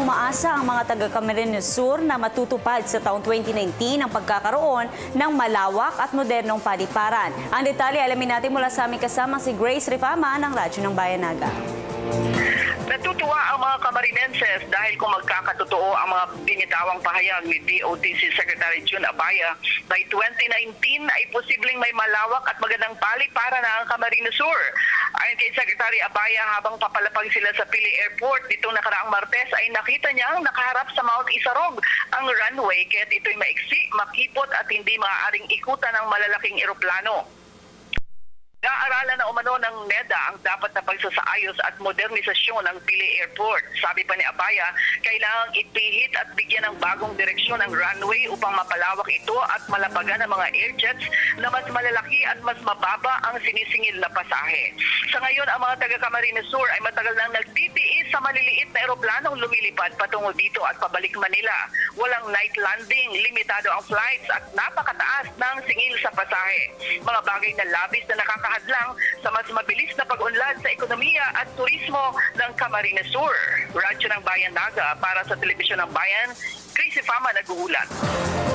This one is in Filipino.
umaasa ang mga taga Camarines Sur na matutupad sa taong 2019 ang pagkakaroon ng malawak at modernong paliparan. Ang detalye alamin natin mula sa aming kasama si Grace Rifama ng Radyo ng Bayan Naga. Natutuwa ang mga Camarinenses dahil kung magkakatotoo ang mga binitawang pahayag ni DOTC Secretary June Abaya, by 2019 ay posibleng may malawak at magandang paliparan na ang Camarines Sur. Ayon kay Secretary Abaya, habang papalapag sila sa Pili Airport nitong nakaraang Martes ay nakita niyang nakaharap sa Mount Isarog ang runway, kaya't ito'y maiksi, makipot at hindi maaaring ikutan ng malalaking eroplano. Nag-aaralan na umano ng NEDA ang dapat na pagsasaayos at modernisasyon ng Pili Airport. Sabi pa ni Abaya, kailangang ipihit at bigyan ng bagong direksyon ang runway upang mapalawak ito at malapagan ang mga airjets na mas malalaki at mas mababa ang sinisingil na pasahe. Sa ngayon, ang mga taga-Camarines Sur ay matagal nang nagtitiis sa maliliit na eroplanong lumilipad patungo dito at pabalik Manila. Walang night landing, limitado ang flights at napakataas ng singil sa pasahe. Mga bagay na labis na nakakahadlang sa mas mabilis na pag-unlad sa ekonomiya at turismo ng Camarines Sur. Radyo ng Bayan Naga para sa Telebisyon ng Bayan, Grace Rifama nag-uulat.